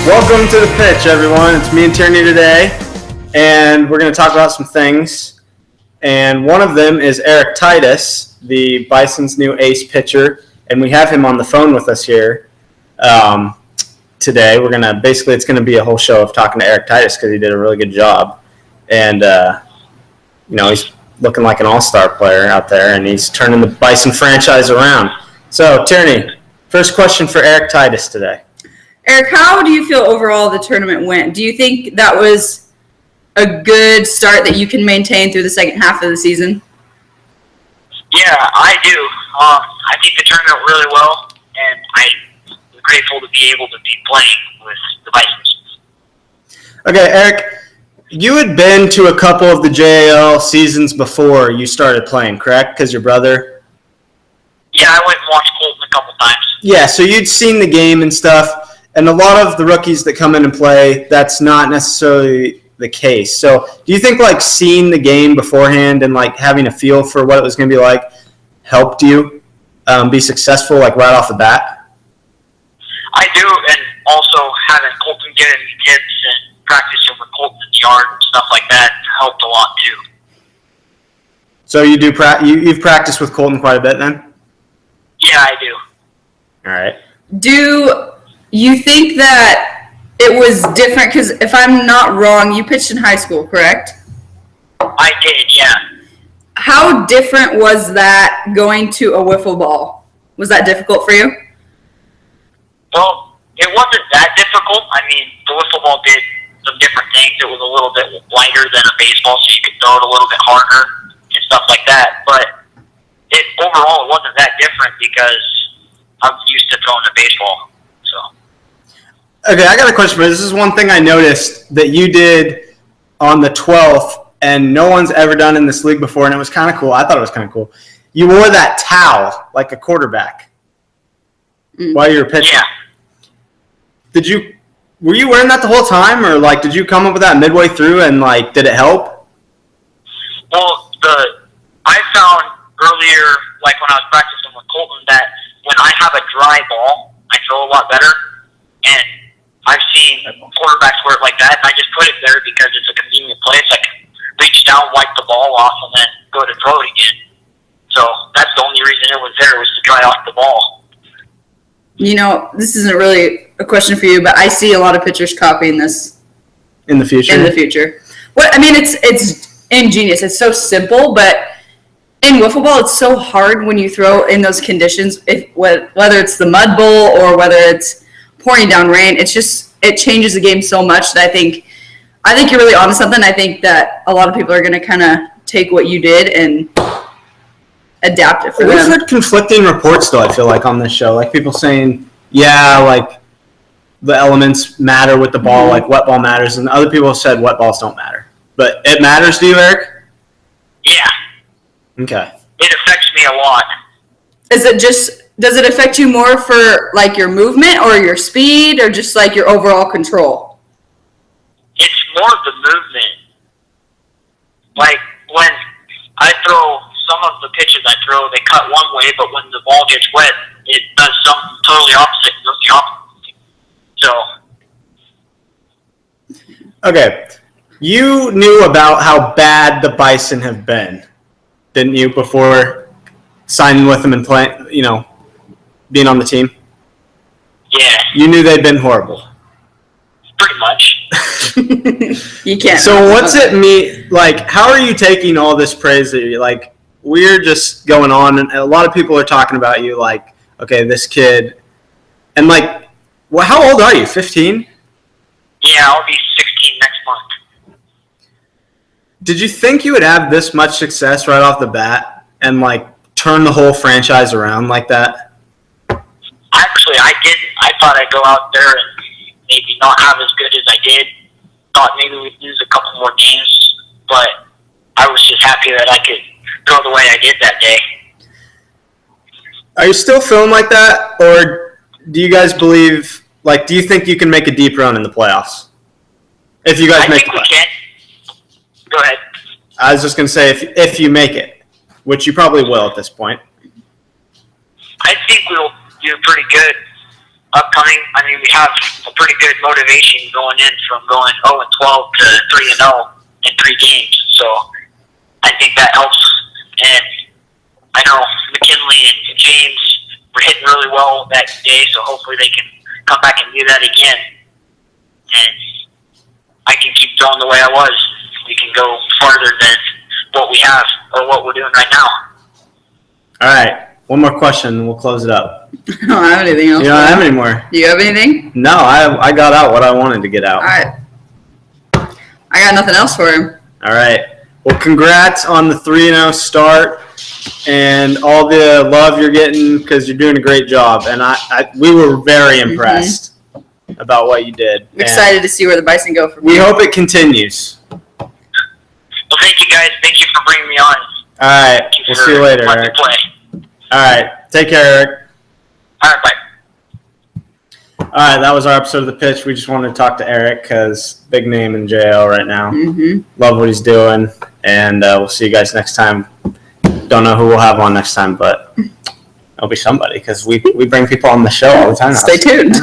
Welcome to the pitch, everyone. It's me and Tierney today, and we're going to talk about some things. And one of them is Erik Titus, the Bison's new ace pitcher, and we have him on the phone with us here today. It's going to be a whole show of talking to Erik Titus because he did a really good job, and he's looking like an all-star player out there, and he's turning the Bison franchise around. So, Tierney, first question for Erik Titus today. Erik, how do you feel overall the tournament went? Do you think that was a good start that you can maintain through the second half of the season? Yeah, I do. I think the tournament went really well, and I'm grateful to be able to be playing with the Bisons. Okay, Erik, you had been to a couple of the JAL seasons before you started playing, correct? Because your brother? Yeah, I went and watched Colton a couple times. Yeah, so you'd seen the game and stuff. And a lot of the rookies that come in and play, that's not necessarily the case. So do you think, seeing the game beforehand and, having a feel for what it was going to be like helped you be successful, right off the bat? I do, and also having Colton get in tips and practicing with Colton in the yard and stuff like that helped a lot, too. So you do you've practiced with Colton quite a bit, then? Yeah, I do. All right. Do you think that it was different? Because if I'm not wrong, you pitched in high school, correct? I did, yeah. How different was that going to a wiffle ball? Was that difficult for you? Well, it wasn't that difficult. I mean, the wiffle ball did some different things. It was a little bit lighter than a baseball, so you could throw it a little bit harder and stuff like that. But overall, it wasn't that different because I'm used to throwing a baseball. Okay, I got a question for you. This is one thing I noticed that you did on the 12th, and no one's ever done in this league before, and it was kind of cool. I thought it was kind of cool. You wore that towel like a quarterback while you were pitching. Yeah. Were you wearing that the whole time, or did you come up with that midway through, and did it help? Well, I found earlier, when I was practicing with Colton, that when I have a dry ball, I throw a lot better, and I've seen quarterbacks wear it like that, and I just put it there because it's a convenient place. I can reach down, wipe the ball off, and then go to throw it again. So that's the only reason it was there, was to dry off the ball. This isn't really a question for you, but I see a lot of pitchers copying this in the future. It's ingenious. It's so simple, but in wiffle ball, it's so hard when you throw in those conditions. Whether it's the mud bowl or whether it's pouring down rain, it changes the game so much that I think you're really onto something. I think that a lot of people are going to kind of take what you did and adapt it for them. We've heard conflicting reports, though, I feel like, on this show. People saying, the elements matter with the ball, wet ball matters, and other people have said wet balls don't matter. But it matters to you, Erik? Yeah. Okay. It affects me a lot. Does it affect you more for your movement or your speed or just your overall control? It's more of the movement. When I throw, some of the pitches I throw, they cut one way, but when the ball gets wet, it does something totally opposite. It goes the opposite. So. Okay. You knew about how bad the Bison have been, didn't you, before signing with them and playing, being on the team? Yeah. You knew they'd been horrible. Pretty much. You can't. So what's it mean? How are you taking all this praise that you're we're just going on, and a lot of people are talking about you okay, this kid. And how old are you, 15? Yeah, I'll be 16 next month. Did you think you would have this much success right off the bat and turn the whole franchise around like that? Actually, I didn't. I thought I'd go out there and maybe not have as good as I did. Thought maybe we'd lose a couple more games, but I was just happy that I could go the way I did that day. Are you still feeling like that, or do you guys believe, do you think you can make a deep run in the playoffs? If you guys make the playoffs. I think we can. Go ahead. I was just going to say, if you make it, which you probably will at this point. I think we'll do pretty good. upcoming, I mean, we have a pretty good motivation going in from going 0-12 to 3-0 in 3 games. So I think that helps. And I know McKinley and James were hitting really well that day, so hopefully they can come back and do that again. And I can keep going the way I was. We can go farther than what we have or what we're doing right now. All right. One more question, and we'll close it up. I don't have anything else. You don't have any more? Do you have anything? No, I got out what I wanted to get out. All right. I got nothing else for him. All right. Well, congrats on the 3-0 start and all the love you're getting because you're doing a great job. And we were very impressed about what you did. I'm excited to see where the Bison go from We here. hope it continues. Well, thank you, guys. Thank you for bringing me on. All right. We'll see you later, Let me Eric. play. All right. Take care, Eric. All right, bye. All right. That was our episode of The Pitch. We just wanted to talk to Eric because big name in JL right now. Love what he's doing. And we'll see you guys next time. Don't know who we'll have on next time, but it'll be somebody because we bring people on the show all the time now. Stay tuned.